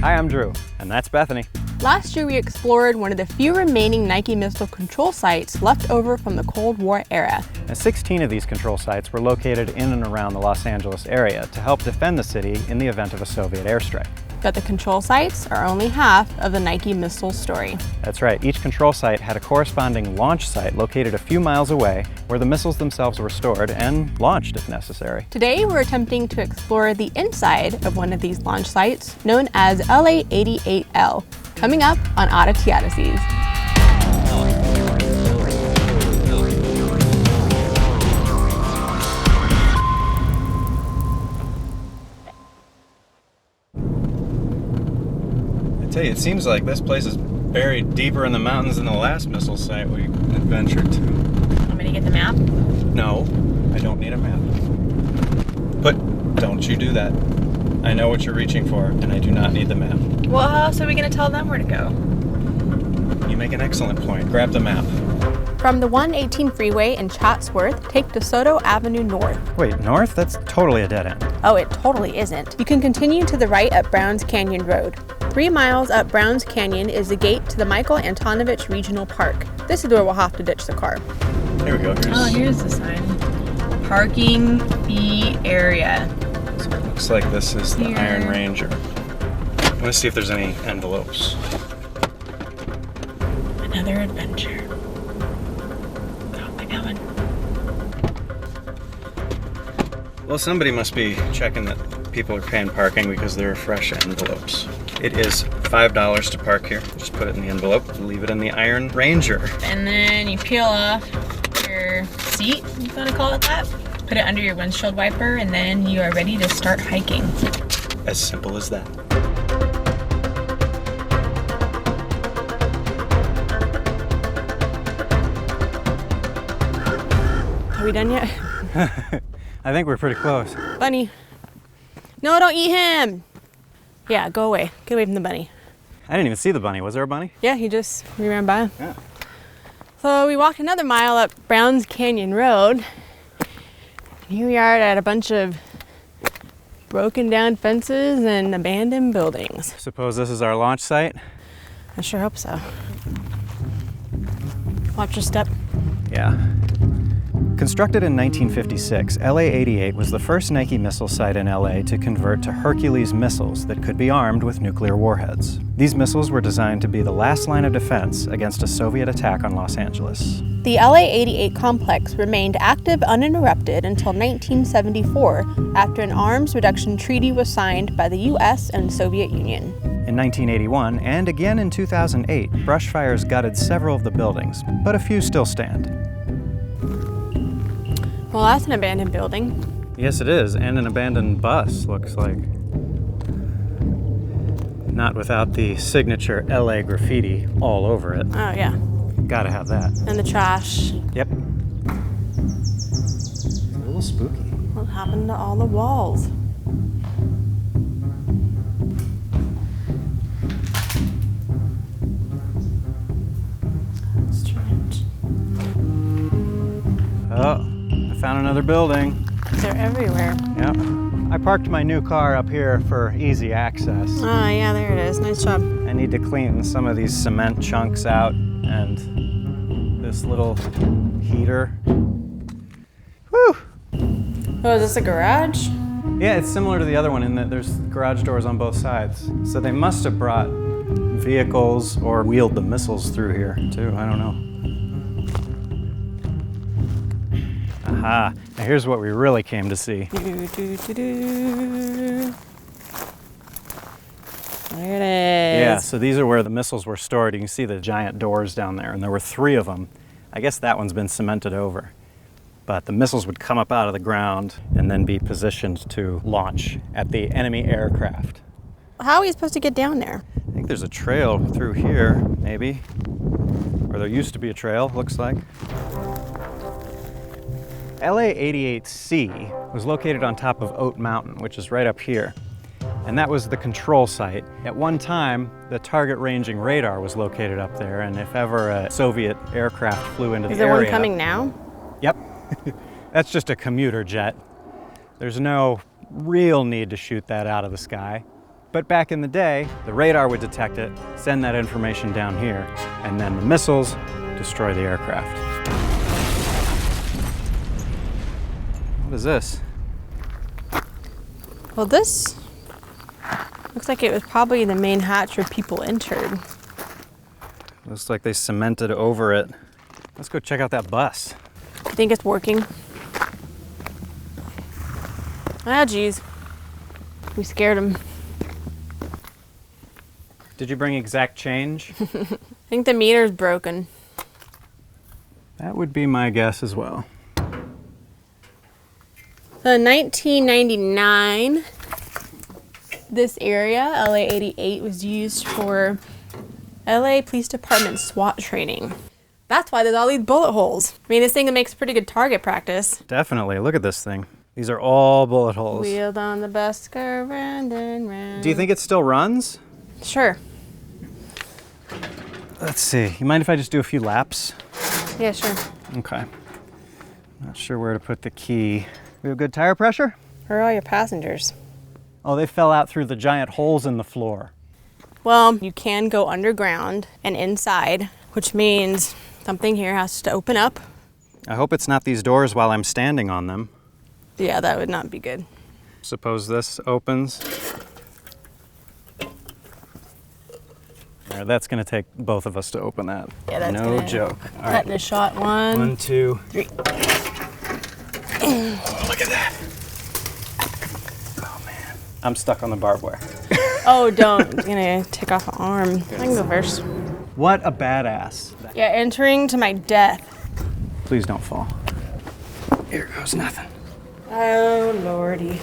Hi, I'm Drew, and that's Bethany. Last year, we explored one of the few remaining Nike missile control sites left over from the Cold War era. And 16 of these control sites were located in and around the Los Angeles area to help defend the city in the event of a Soviet airstrike. But the control sites are only half of the Nike missile story. That's right, each control site had a corresponding launch site located a few miles away where the missiles themselves were stored and launched if necessary. Today, we're attempting to explore the inside of one of these launch sites, known as LA-88L, coming up on Odysseys. It seems like this place is buried deeper in the mountains than the last missile site we adventured to. Want me to get the map? No, I don't need a map. But don't you do that. I know what you're reaching for, and I do not need the map. Well, how else are we going to tell them where to go? You make an excellent point. Grab the map. From the 118 freeway in Chatsworth, take DeSoto Avenue north. Wait, north? That's totally a dead end. Oh, it totally isn't. You can continue to the right up Browns Canyon Road. 3 miles up Browns Canyon is the gate to the Michael Antonovich Regional Park. This is where we'll have to ditch the car. Here we go. Here's the sign. Parking fee area. So it looks like this is the Iron Ranger. I want to see if there's any envelopes. Another adventure. Oh, I got one. Well, somebody must be checking that people are paying parking because there are fresh envelopes. It is $5 to park here. Just put it in the envelope, leave it in the Iron Ranger. And then you peel off your seat, if you want to call it that. Put it under your windshield wiper, and then you are ready to start hiking. As simple as that. Are we done yet? I think we're pretty close. Bunny. No, don't eat him. Yeah, go away. Get away from the bunny. I didn't even see the bunny. Was there a bunny? Yeah, we ran by. Yeah. So we walked another mile up Browns Canyon Road. And here we are at a bunch of broken down fences and abandoned buildings. Suppose this is our launch site? I sure hope so. Watch your step. Yeah. Constructed in 1956, LA-88 was the first Nike missile site in LA to convert to Hercules missiles that could be armed with nuclear warheads. These missiles were designed to be the last line of defense against a Soviet attack on Los Angeles. The LA-88 complex remained active uninterrupted until 1974, after an arms reduction treaty was signed by the US and Soviet Union. In 1981, and again in 2008, brush fires gutted several of the buildings, but a few still stand. Well, that's an abandoned building. Yes, it is, and an abandoned bus, looks like. Not without the signature LA graffiti all over it. Oh, yeah. Gotta have that. And the trash. Yep. It's a little spooky. What happened to all the walls? Strange. Oh. Found another building. They're everywhere. Yep. I parked my new car up here for easy access. Oh, yeah, there it is. Nice job. I need to clean some of these cement chunks out and this little heater. Whew! Oh, is this a garage? Yeah, it's similar to the other one in that there's garage doors on both sides. So they must have brought vehicles or wheeled the missiles through here too. I don't know. Aha, now here's what we really came to see. There it is. Yeah, so these are where the missiles were stored. You can see the giant doors down there, and there were 3 of them. I guess that one's been cemented over. But the missiles would come up out of the ground and then be positioned to launch at the enemy aircraft. How are we supposed to get down there? I think there's a trail through here, maybe. Or there used to be a trail, looks like. LA-88C was located on top of Oat Mountain, which is right up here. And that was the control site. At one time, the target ranging radar was located up there, and if ever a Soviet aircraft flew into the area... Is there one coming now? Yep. That's just a commuter jet. There's no real need to shoot that out of the sky. But back in the day, the radar would detect it, send that information down here, and then the missiles destroy the aircraft. What is this? Well, this looks like it was probably the main hatch where people entered. Looks like they cemented over it. Let's go check out that bus. I think it's working. Ah, geez. We scared him. Did you bring exact change? I think the meter's broken. That would be my guess as well. So in 1999, this area, LA-88, was used for LA Police Department SWAT training. That's why there's all these bullet holes. I mean, this thing makes pretty good target practice. Definitely. Look at this thing. These are all bullet holes. Wheeled on the bus, go round and round. Do you think it still runs? Sure. Let's see. You mind if I just do a few laps? Yeah, sure. Okay. Not sure where to put the key. We have good tire pressure? Where are all your passengers? Oh, they fell out through the giant holes in the floor. Well, you can go underground and inside, which means something here has to open up. I hope it's not these doors while I'm standing on them. Yeah, that would not be good. Suppose this opens. All right, that's gonna take both of us to open that. Yeah, that's no gonna joke. All cut right. in a shot. One, 1, 2, 3. Oh, look at that. Oh man, I'm stuck on the barbed wire. Oh, don't. It's gonna take off an arm. I can go first. What a badass. Yeah, entering to my death. Please don't fall. Here goes nothing. Oh, lordy.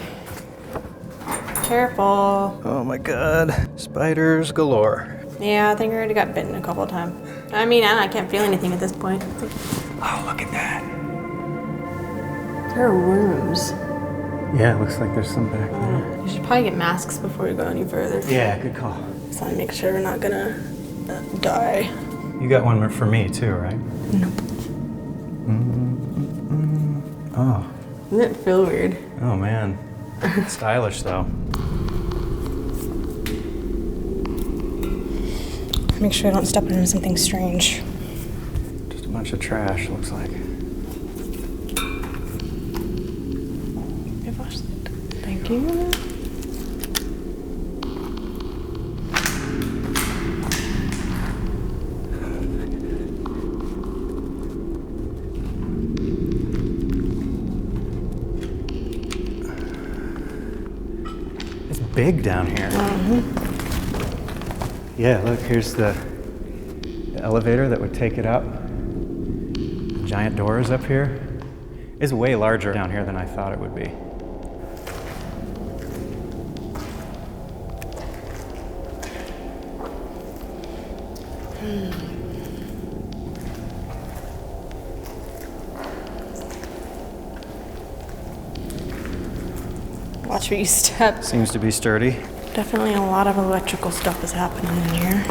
Careful. Oh my god. Spiders galore. Yeah, I think I already got bitten a couple of times. I mean, I can't feel anything at this point. Oh, look at that. There are rooms. Yeah, it looks like there's some back there. You should probably get masks before we go any further. Yeah, good call. So I make sure we're not gonna die. You got one for me too, right? Nope. Oh. Doesn't it feel weird? Oh man. Stylish though. Make sure I don't step into something strange. Just a bunch of trash, looks like. Thank you. It's big down here. Yeah, look, here's the elevator that would take it up. Giant doors up here. It's way larger down here than I thought it would be. Watch where you step. Seems to be sturdy. Definitely a lot of electrical stuff is happening in here.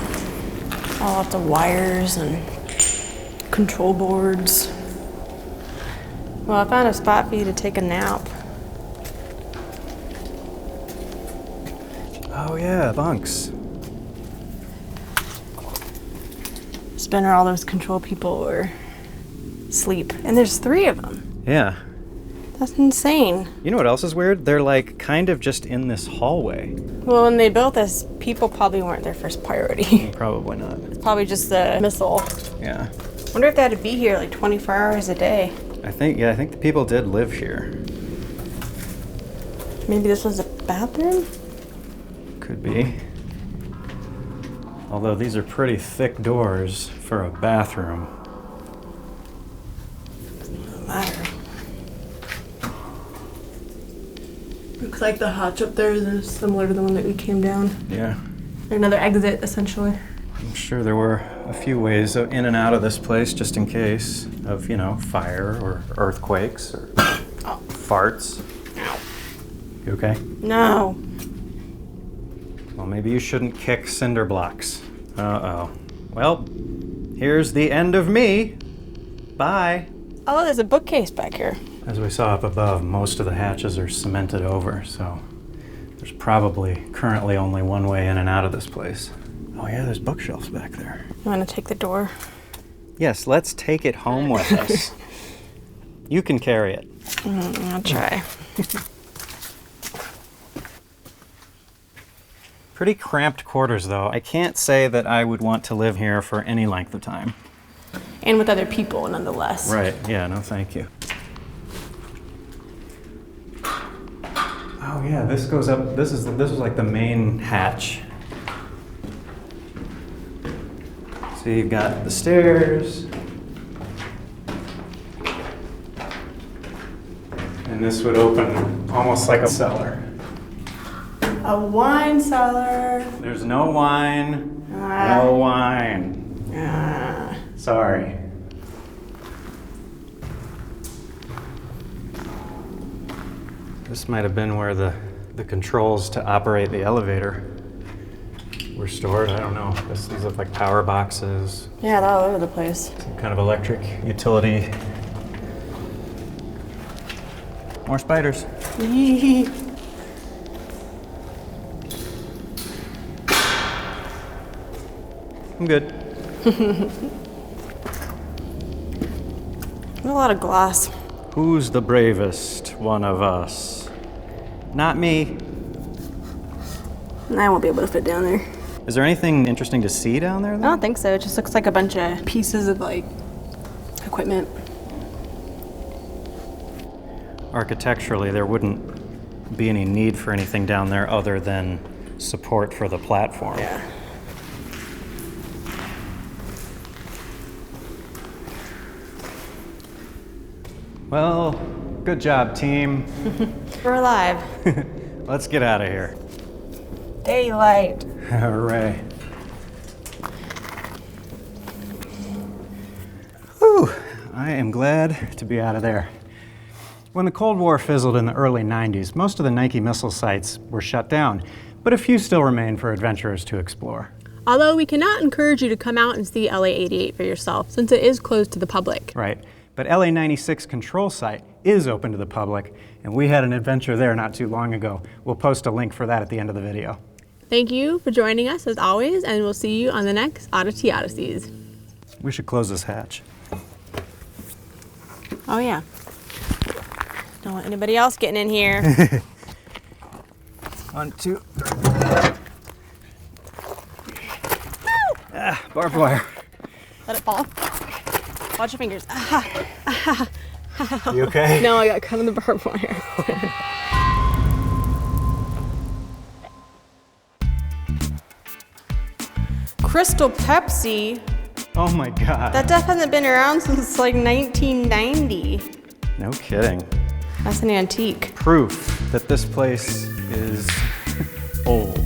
Lots of wires and control boards. Well, I found a spot for you to take a nap. Oh yeah, bunks. It's been where all those control people were asleep. And there's 3 of them. Yeah. That's insane. You know what else is weird? They're like kind of just in this hallway. Well, when they built this, people probably weren't their first priority. Probably not. It's probably just the missile. Yeah. Wonder if they had to be here like 24 hours a day. I think the people did live here. Maybe this was a bathroom? Could be. Although these are pretty thick doors for a bathroom. Doesn't matter. Looks like the hatch up there is similar to the one that we came down. Yeah. Another exit, essentially. I'm sure there were a few ways in and out of this place just in case of, fire or earthquakes or farts. You okay? No. Well, maybe you shouldn't kick cinder blocks. Uh-oh. Well, here's the end of me. Bye. Oh, there's a bookcase back here. As we saw up above, most of the hatches are cemented over, so There's probably currently only one way in and out of this place. Oh yeah, there's bookshelves back there. You want to take the door? Yes, let's take it home with us. You can carry it. I'll try. Pretty cramped quarters, though. I can't say that I would want to live here for any length of time. And with other people, nonetheless. Right, yeah, no thank you. Oh yeah, this goes up, this is like the main hatch. So you've got the stairs. And this would open almost like a cellar. A wine cellar. There's no wine. No wine. Sorry. This might have been where the controls to operate the elevator were stored. I don't know. These look like power boxes. Yeah, they're all over the place. Some kind of electric utility. More spiders. I'm good. There's a lot of glass. Who's the bravest one of us? Not me. I won't be able to fit down there. Is there anything interesting to see down there, though? I don't think so. It just looks like a bunch of pieces of, like, equipment. Architecturally, there wouldn't be any need for anything down there other than support for the platform. Yeah. Well, good job, team. We're alive. Let's get out of here. Daylight. Hooray. Whew, I am glad to be out of there. When the Cold War fizzled in the early 90s, most of the Nike missile sites were shut down, but a few still remain for adventurers to explore. Although we cannot encourage you to come out and see LA-88 for yourself, since it is closed to the public. Right, but LA-96 control site is open to the public, and we had an adventure there not too long ago. We'll post a link for that at the end of the video. Thank you for joining us as always, and we'll see you on the next Oddity Odysseys. We should close this hatch. Oh yeah. Don't want anybody else getting in here. 1, 2, 3. Barbed wire. Let it fall. Watch your fingers. You okay? No, I got cut on the barbed wire. Crystal Pepsi? Oh my God. That stuff hasn't been around since like 1990. No kidding. That's an antique. Proof that this place is old.